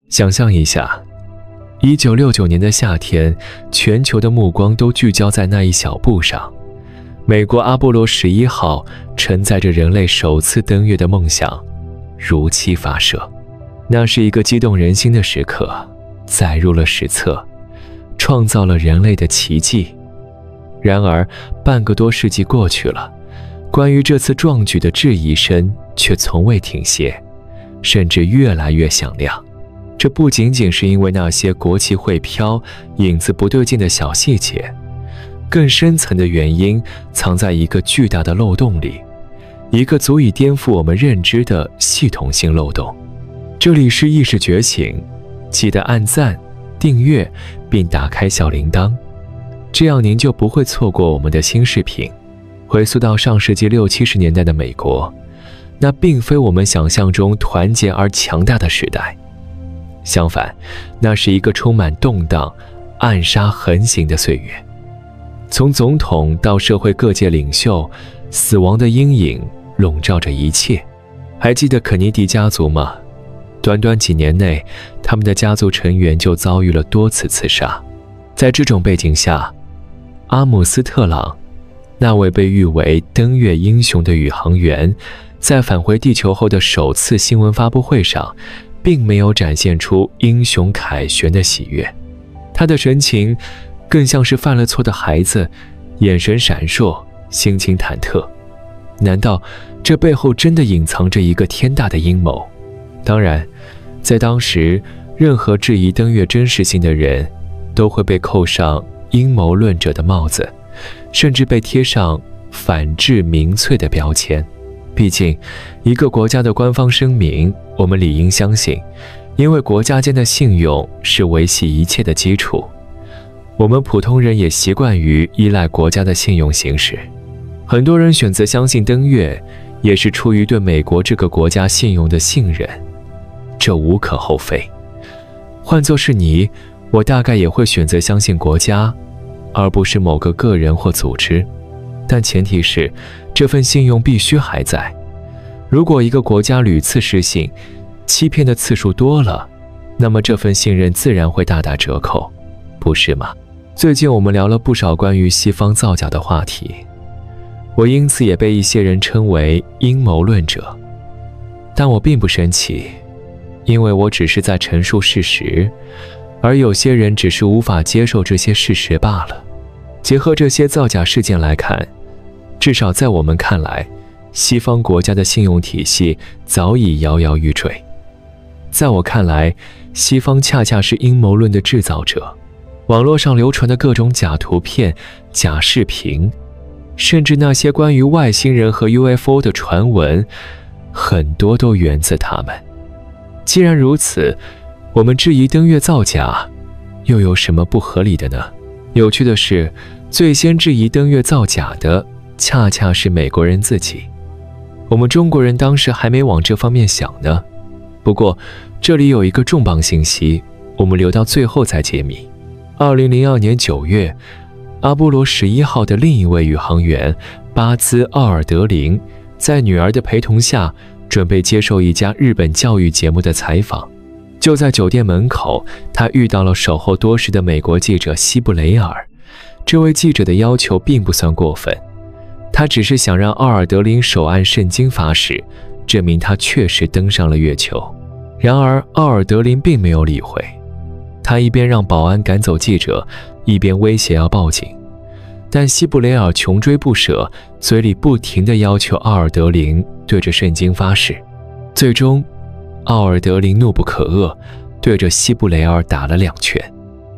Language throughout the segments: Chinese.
想象一下，1969年的夏天，全球的目光都聚焦在那一小步上。美国阿波罗11号承载着人类首次登月的梦想，如期发射。那是一个激动人心的时刻，载入了史册，创造了人类的奇迹。然而，半个多世纪过去了，关于这次壮举的质疑声却从未停歇，甚至越来越响亮。这不仅仅是因为那些国旗会飘、影子不对劲的小细节，更深层的原因藏在一个巨大的漏洞里，一个足以颠覆我们认知的系统性漏洞。这里是意识觉醒，记得按赞、订阅并打开小铃铛，这样您就不会错过我们的新视频。回溯到上世纪60、70年代的美国，那并非我们想象中团结而强大的时代。相反，那是一个充满动荡、暗杀横行的岁月。从总统到社会各界领袖，死亡的阴影笼罩着一切。还记得肯尼迪家族吗？短短几年内，他们的家族成员就遭遇了多次刺杀。在这种背景下，阿姆斯特朗，那位被誉为登月英雄的宇航员，在返回地球后的首次新闻发布会上，并没有展现出英雄凯旋的喜悦。他的神情更像是犯了错的孩子，眼神闪烁，心情忐忑。难道这背后真的隐藏着一个天大的阴谋？当然，在当时，任何质疑登月真实性的人都会被扣上阴谋论者的帽子，甚至被贴上反智民粹的标签。毕竟，一个国家的官方声明，我们理应相信，因为国家间的信用是维系一切的基础。我们普通人也习惯于依赖国家的信用行事。很多人选择相信登月，也是出于对美国这个国家信用的信任，这无可厚非。换作是你，我大概也会选择相信国家，而不是某个个人或组织。但前提是，这份信用必须还在。如果一个国家屡次失信，欺骗的次数多了，那么这份信任自然会大打折扣，不是吗？最近我们聊了不少关于西方造假的话题，我因此也被一些人称为阴谋论者。但我并不生气，因为我只是在陈述事实，而有些人只是无法接受这些事实罢了。结合这些造假事件来看，至少在我们看来，西方国家的信用体系早已摇摇欲坠。在我看来，西方恰恰是阴谋论的制造者。网络上流传的各种假图片、假视频，甚至那些关于外星人和 UFO 的传闻，很多都源自他们。既然如此，我们质疑登月造假，又有什么不合理的呢？有趣的是，最先质疑登月造假的，恰恰是美国人自己。我们中国人当时还没往这方面想呢。不过，这里有一个重磅信息，我们留到最后再揭秘。2002年9月，阿波罗11号的另一位宇航员巴兹·奥尔德林，在女儿的陪同下，准备接受一家日本教育节目的采访。就在酒店门口，他遇到了守候多时的美国记者希布雷尔。这位记者的要求并不算过分，他只是想让奥尔德林手按圣经发誓，证明他确实登上了月球。然而，奥尔德林并没有理会，他一边让保安赶走记者，一边威胁要报警。但希布雷尔穷追不舍，嘴里不停地要求奥尔德林对着圣经发誓。最终，奥尔德林怒不可遏，对着希布雷尔打了2拳。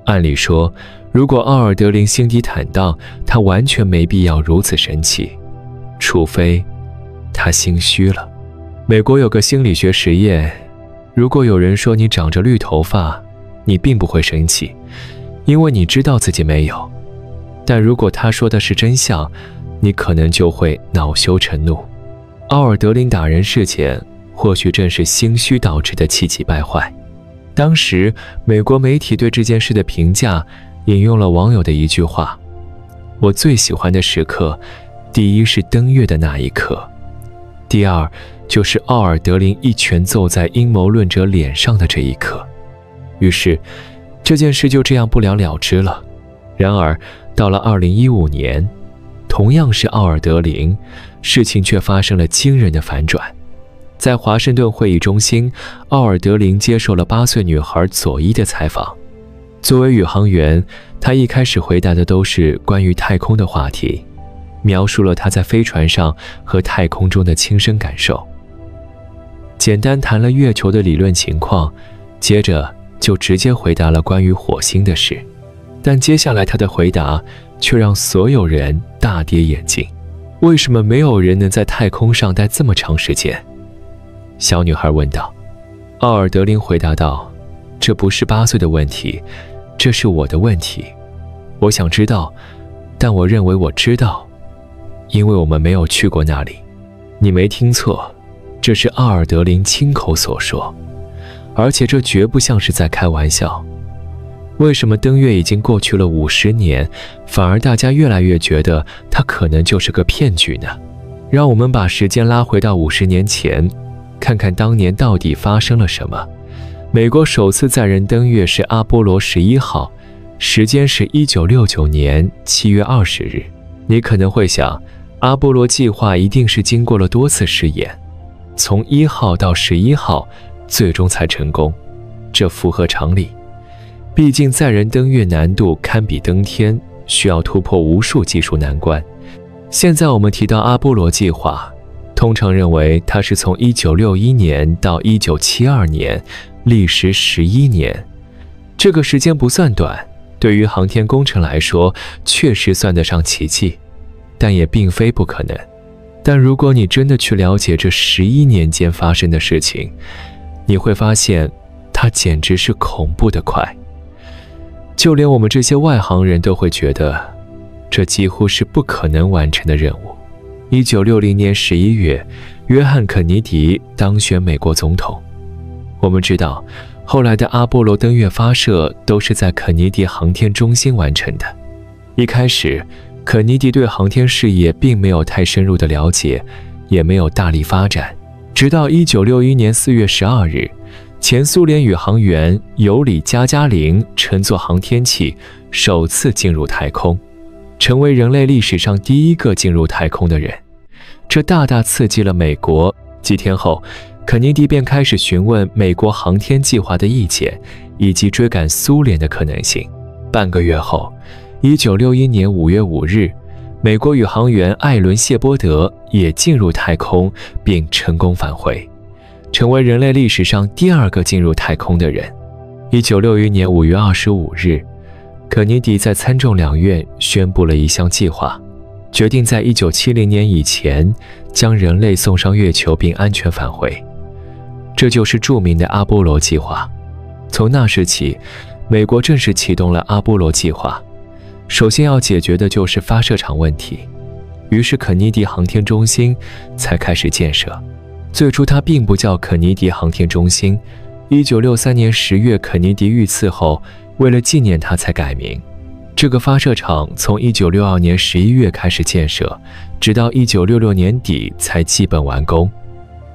按理说，如果奥尔德林心底坦荡，他完全没必要如此生气，除非他心虚了。美国有个心理学实验，如果有人说你长着绿头发，你并不会生气，因为你知道自己没有。但如果他说的是真相，你可能就会恼羞成怒。奥尔德林打人事件或许正是心虚导致的气急败坏。当时美国媒体对这件事的评价引用了网友的一句话：我最喜欢的时刻，第一是登月的那一刻，第二就是奥尔德林一拳揍在阴谋论者脸上的这一刻。于是，这件事就这样不了了之了。然而，到了2015年，同样是奥尔德林，事情却发生了惊人的反转。在华盛顿会议中心，奥尔德林接受了8岁女孩佐伊的采访。作为宇航员，他一开始回答的都是关于太空的话题，描述了他在飞船上和太空中的亲身感受，简单谈了月球的理论情况，接着就直接回答了关于火星的事。但接下来他的回答却让所有人大跌眼镜。为什么没有人能在太空上待这么长时间？小女孩问道。奥尔德林回答道，这不是8岁的问题，这是我的问题。我想知道，但我认为我知道，因为我们没有去过那里。你没听错，这是奥尔德林亲口所说，而且这绝不像是在开玩笑。为什么登月已经过去了50年，反而大家越来越觉得它可能就是个骗局呢？让我们把时间拉回到50年前，看看当年到底发生了什么。美国首次载人登月是阿波罗11号，时间是1969年7月20日。你可能会想，阿波罗计划一定是经过了多次试验，从1号到11号，最终才成功，这符合常理。毕竟载人登月难度堪比登天，需要突破无数技术难关。现在我们提到阿波罗计划，通常认为它是从1961年到1972年，历时11年。这个时间不算短，对于航天工程来说，确实算得上奇迹，但也并非不可能。但如果你真的去了解这11年间发生的事情，你会发现，它简直是恐怖的快。就连我们这些外行人都会觉得，这几乎是不可能完成的任务。1960年11月，约翰·肯尼迪当选美国总统。我们知道，后来的阿波罗登月发射都是在肯尼迪航天中心完成的。一开始，肯尼迪对航天事业并没有太深入的了解，也没有大力发展。直到1961年4月12日，前苏联宇航员尤里·加加林乘坐航天器首次进入太空，成为人类历史上第一个进入太空的人。这大大刺激了美国。几天后，肯尼迪便开始询问美国航天计划的意见，以及追赶苏联的可能性。半个月后，1961年5月5日，美国宇航员艾伦·谢波德也进入太空，并成功返回，成为人类历史上第2个进入太空的人。1961年5月25日，肯尼迪在参众两院宣布了一项计划，决定在1970年以前将人类送上月球并安全返回。这就是著名的阿波罗计划。从那时起，美国正式启动了阿波罗计划。首先要解决的就是发射场问题，于是肯尼迪航天中心才开始建设。最初它并不叫肯尼迪航天中心，1963年10月肯尼迪遇刺后，为了纪念他才改名。这个发射场从1962年11月开始建设，直到1966年底才基本完工。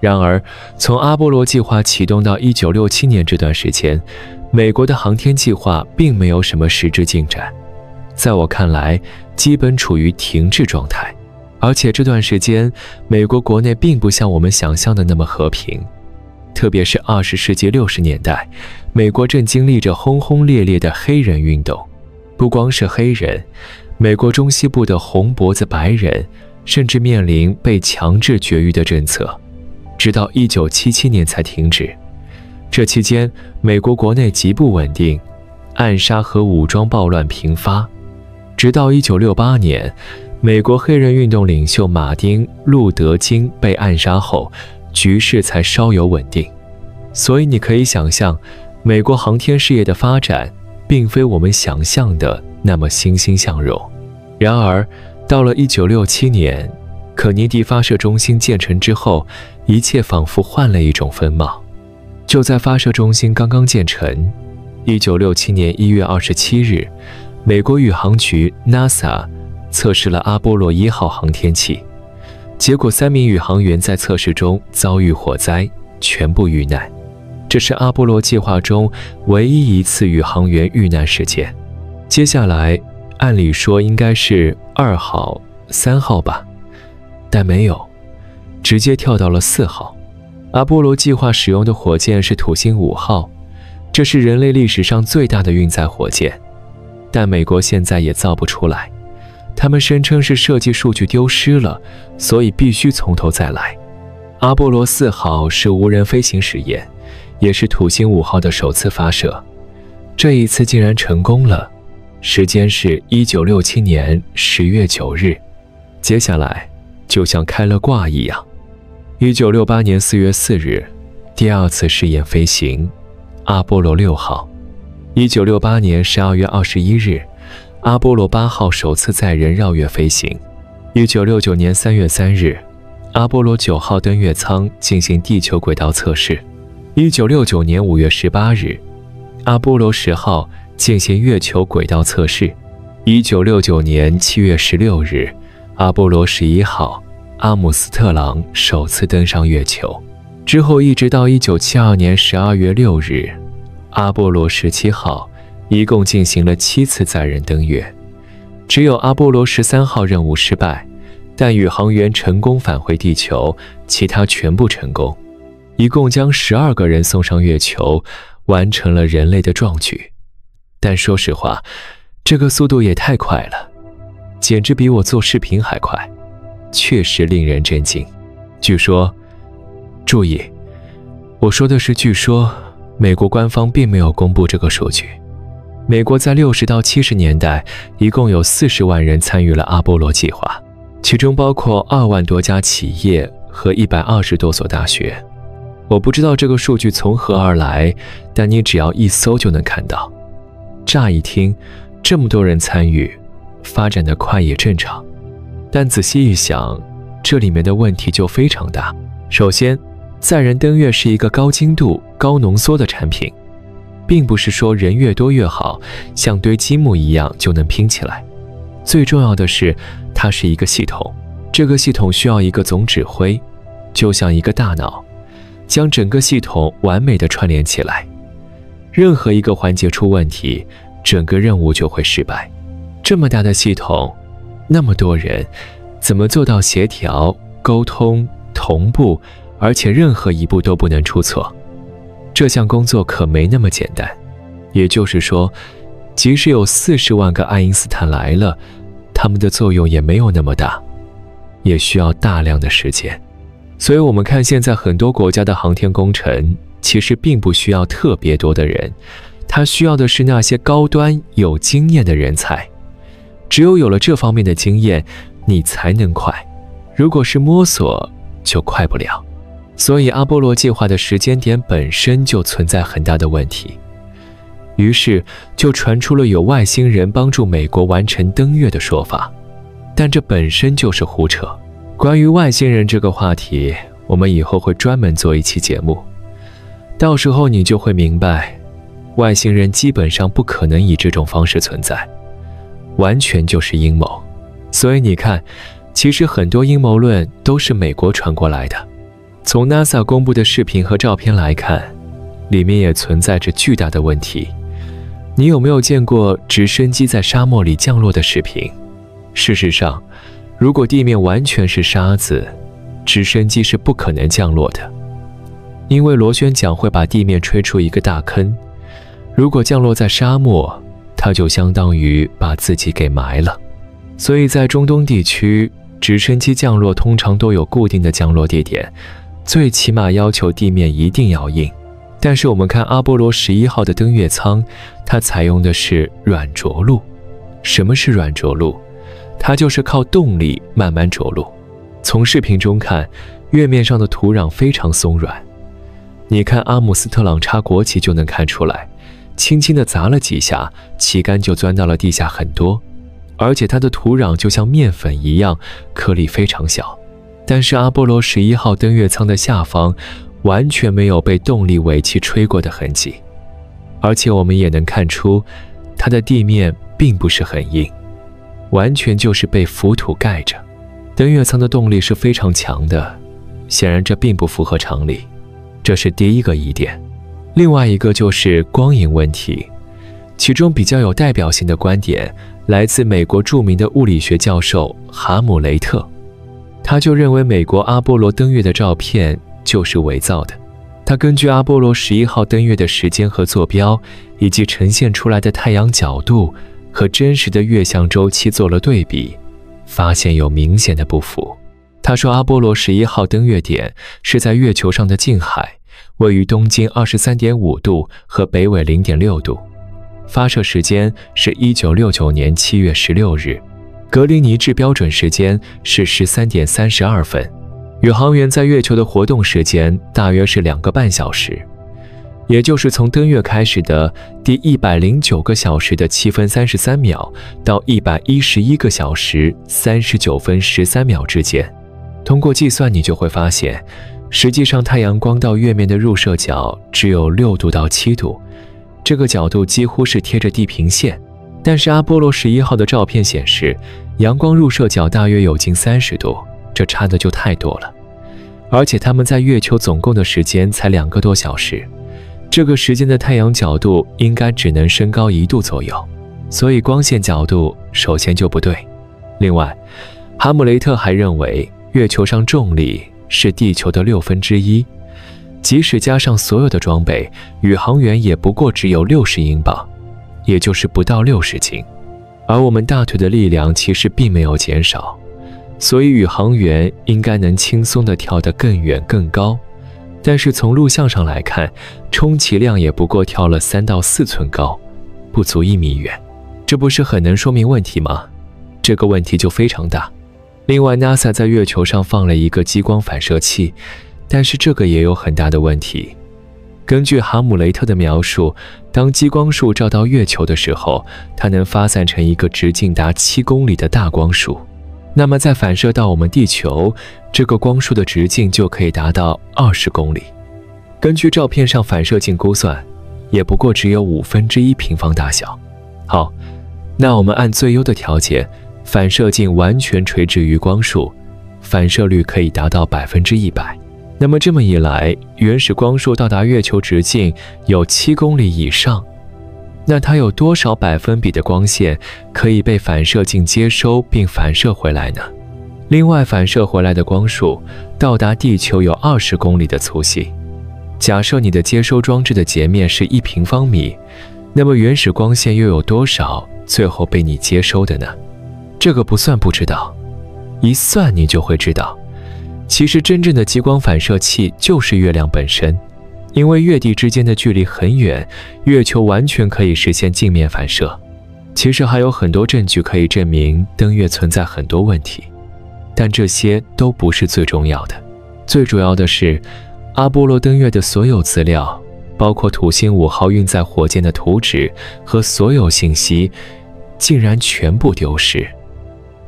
然而，从阿波罗计划启动到1967年这段时间，美国的航天计划并没有什么实质进展。在我看来，基本处于停滞状态。而且这段时间，美国国内并不像我们想象的那么和平。特别是20世纪60年代，美国正经历着轰轰烈烈的黑人运动。不光是黑人，美国中西部的红脖子白人甚至面临被强制绝育的政策，直到1977年才停止。这期间，美国国内极不稳定，暗杀和武装暴乱频发。直到1968年，美国黑人运动领袖马丁·路德·金被暗杀后，局势才稍有稳定。所以你可以想象，美国航天事业的发展并非我们想象的那么欣欣向荣。然而，到了1967年，肯尼迪发射中心建成之后，一切仿佛换了一种风貌。就在发射中心刚刚建成，1967年1月27日，美国宇航局 NASA 测试了阿波罗1号航天器，结果3名宇航员在测试中遭遇火灾，全部遇难。这是阿波罗计划中唯一一次宇航员遇难事件。接下来，按理说应该是2号、3号吧，但没有，直接跳到了4号。阿波罗计划使用的火箭是土星5号，这是人类历史上最大的运载火箭，但美国现在也造不出来。他们声称是设计数据丢失了，所以必须从头再来。阿波罗4号是无人飞行实验，也是土星5号的首次发射，这一次竟然成功了。时间是1967年10月9日。接下来就像开了挂一样，1968年4月4日，第2次试验飞行，阿波罗6号。1968年12月21日，阿波罗8号首次载人绕月飞行。1969年3月3日，阿波罗9号登月舱进行地球轨道测试。1969年5月18日，阿波罗10号进行月球轨道测试。1969年7月16日，阿波罗11号阿姆斯特朗首次登上月球。之后一直到1972年12月6日，阿波罗17号一共进行了7次载人登月，只有阿波罗13号任务失败，但宇航员成功返回地球，其他全部成功，一共将12个人送上月球，完成了人类的壮举。但说实话，这个速度也太快了，简直比我做视频还快，确实令人震惊。据说，注意，我说的是据说，美国官方并没有公布这个数据。美国在60到70年代一共有40万人参与了阿波罗计划，其中包括2万多家企业和120多所大学。我不知道这个数据从何而来，但你只要一搜就能看到。乍一听，这么多人参与，发展得快也正常，但仔细一想，这里面的问题就非常大。首先，载人登月是一个高精度、高浓缩的产品，并不是说人越多越好，像堆积木一样就能拼起来。最重要的是，它是一个系统，这个系统需要一个总指挥，就像一个大脑，将整个系统完美的串联起来。任何一个环节出问题，整个任务就会失败。这么大的系统，那么多人，怎么做到协调、沟通、同步，而且任何一步都不能出错？这项工作可没那么简单。也就是说，即使有40万个爱因斯坦来了，他们的作用也没有那么大，也需要大量的时间。所以我们看现在很多国家的航天工程，其实并不需要特别多的人，它需要的是那些高端有经验的人才。只有有了这方面的经验，你才能快。如果是摸索，就快不了。所以阿波罗计划的时间点本身就存在很大的问题。于是就传出了有外星人帮助美国完成登月的说法，但这本身就是胡扯。关于外星人这个话题，我们以后会专门做一期节目，到时候你就会明白，外星人基本上不可能以这种方式存在，完全就是阴谋。所以你看，其实很多阴谋论都是美国传过来的。从 NASA 公布的视频和照片来看，里面也存在着巨大的问题。你有没有见过直升机在沙漠里降落的视频？事实上，如果地面完全是沙子，直升机是不可能降落的，因为螺旋桨会把地面吹出一个大坑。如果降落在沙漠，它就相当于把自己给埋了。所以在中东地区，直升机降落通常都有固定的降落地点，最起码要求地面一定要硬。但是我们看阿波罗11号的登月舱，它采用的是软着陆。什么是软着陆？它就是靠动力慢慢着陆。从视频中看，月面上的土壤非常松软。你看阿姆斯特朗插国旗就能看出来，轻轻地砸了几下，旗杆就钻到了地下很多，而且它的土壤就像面粉一样，颗粒非常小。但是阿波罗11号登月舱的下方完全没有被动力尾气吹过的痕迹，而且我们也能看出，它的地面并不是很硬，完全就是被浮土盖着。登月舱的动力是非常强的，显然这并不符合常理，这是第一个疑点。另外一个就是光影问题，其中比较有代表性的观点来自美国著名的物理学教授哈姆雷特，他就认为美国阿波罗登月的照片就是伪造的。他根据阿波罗11号登月的时间和坐标，以及呈现出来的太阳角度和真实的月相周期做了对比，发现有明显的不符。他说阿波罗11号登月点是在月球上的近海，位于东经 23.5 度和北纬 0.6 度，发射时间是1969年7月16日，格林尼治标准时间是13点32分。宇航员在月球的活动时间大约是2个半小时，也就是从登月开始的第109个小时的7分33秒到111个小时39分13秒之间。通过计算，你就会发现，实际上太阳光到月面的入射角只有6度到7度，这个角度几乎是贴着地平线。但是阿波罗11号的照片显示，阳光入射角大约有近30度，这差的就太多了。而且他们在月球总共的时间才2个多小时，这个时间的太阳角度应该只能升高1度左右，所以光线角度首先就不对。另外，哈姆雷特还认为月球上重力是地球的1/6，即使加上所有的装备，宇航员也不过只有60英镑，也就是不到60斤，而我们大腿的力量其实并没有减少，所以宇航员应该能轻松地跳得更远更高。但是从录像上来看，充其量也不过跳了3到4寸高，不足1米远，这不是很能说明问题吗？这个问题就非常大。另外 NASA 在月球上放了一个激光反射器，但是这个也有很大的问题。根据哈姆雷特的描述，当激光束照到月球的时候，它能发散成一个直径达7公里的大光束，那么再反射到我们地球，这个光束的直径就可以达到20公里。根据照片上反射镜估算，也不过只有1/5平方大小。好，那我们按最优的条件，反射镜完全垂直于光束，反射率可以达到100%。那么这么一来，原始光束到达月球直径有7公里以上，那它有多少%的光线可以被反射镜接收并反射回来呢？另外，反射回来的光束到达地球有20公里的粗细。假设你的接收装置的截面是1平方米，那么原始光线又有多少最后被你接收的呢？这个不算不知道，一算你就会知道，其实真正的激光反射器就是月亮本身。因为月地之间的距离很远，月球完全可以实现镜面反射。其实还有很多证据可以证明登月存在很多问题，但这些都不是最重要的。最主要的是，阿波罗登月的所有资料，包括土星5号运载火箭的图纸和所有信息，竟然全部丢失，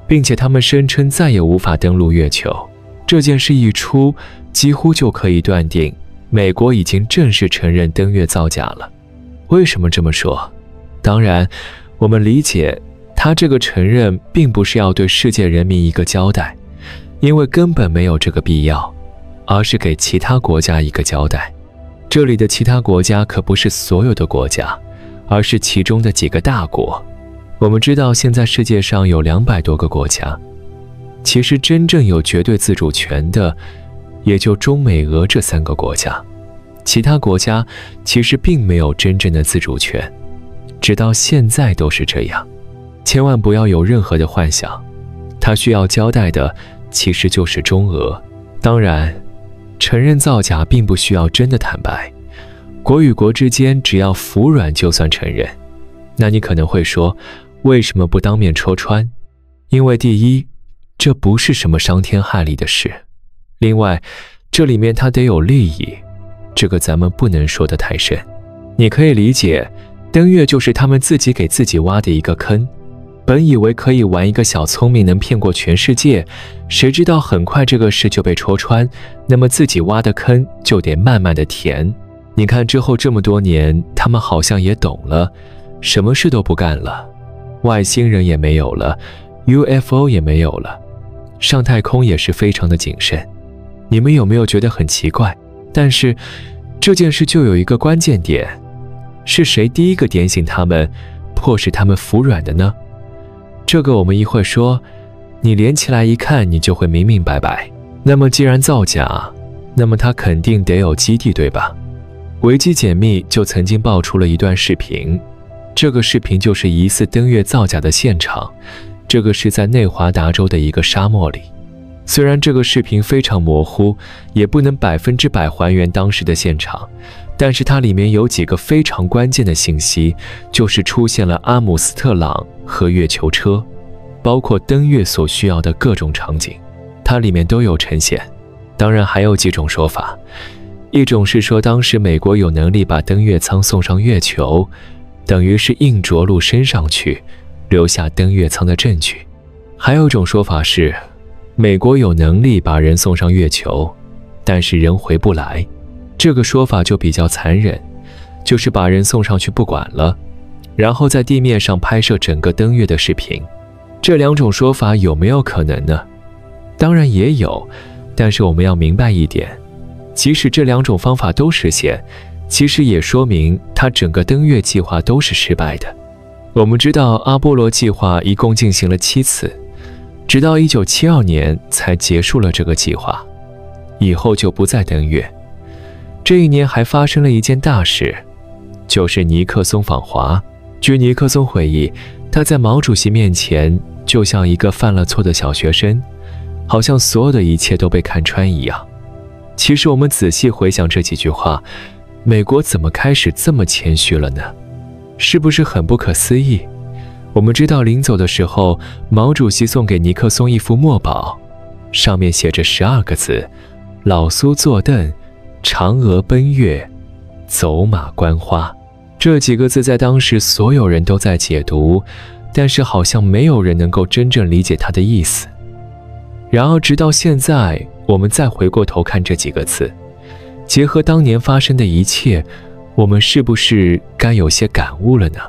并且他们声称再也无法登陆月球。这件事一出，几乎就可以断定美国已经正式承认登月造假了。为什么这么说？当然，我们理解他这个承认并不是要对世界人民一个交代，因为根本没有这个必要，而是给其他国家一个交代。这里的其他国家可不是所有的国家，而是其中的几个大国。我们知道现在世界上有200多个国家，其实真正有绝对自主权的也就中美俄这3个国家，其他国家其实并没有真正的自主权，直到现在都是这样。千万不要有任何的幻想，他需要交代的其实就是中俄。当然，承认造假并不需要真的坦白，国与国之间只要服软就算承认。那你可能会说，为什么不当面戳穿？因为第一，这不是什么伤天害理的事。另外，这里面它得有利益，这个咱们不能说得太深。你可以理解，登月就是他们自己给自己挖的一个坑，本以为可以玩一个小聪明能骗过全世界，谁知道很快这个事就被戳穿，那么自己挖的坑就得慢慢的填。你看之后这么多年，他们好像也懂了，什么事都不干了，外星人也没有了， UFO 也没有了，上太空也是非常的谨慎。你们有没有觉得很奇怪？但是这件事就有一个关键点，是谁第一个点醒他们，迫使他们服软的呢？这个我们一会说，你连起来一看，你就会明明白白。那么既然造假，那么它肯定得有基地，对吧？维基解密就曾经爆出了一段视频，这个视频就是疑似登月造假的现场，这个是在内华达州的一个沙漠里。虽然这个视频非常模糊，也不能100%还原当时的现场，但是它里面有几个非常关键的信息，就是出现了阿姆斯特朗和月球车，包括登月所需要的各种场景，它里面都有呈现。当然还有几种说法，一种是说当时美国有能力把登月舱送上月球，等于是硬着陆升上去，留下登月舱的证据。还有一种说法是美国有能力把人送上月球，但是人回不来。这个说法就比较残忍，就是把人送上去不管了，然后在地面上拍摄整个登月的视频。这两种说法有没有可能呢？当然也有，但是我们要明白一点，即使这两种方法都实现，其实也说明它整个登月计划都是失败的。我们知道阿波罗计划一共进行了7次，直到1972年才结束了这个计划，以后就不再登月。这一年还发生了一件大事，就是尼克松访华。据尼克松回忆，他在毛主席面前就像一个犯了错的小学生，好像所有的一切都被看穿一样。其实我们仔细回想这几句话，美国怎么开始这么谦虚了呢？是不是很不可思议？我们知道临走的时候，毛主席送给尼克松一幅墨宝，上面写着12个字：老苏坐凳，嫦娥奔月，走马观花。这几个字在当时所有人都在解读，但是好像没有人能够真正理解它的意思。然而直到现在，我们再回过头看这几个字，结合当年发生的一切，我们是不是该有些感悟了呢？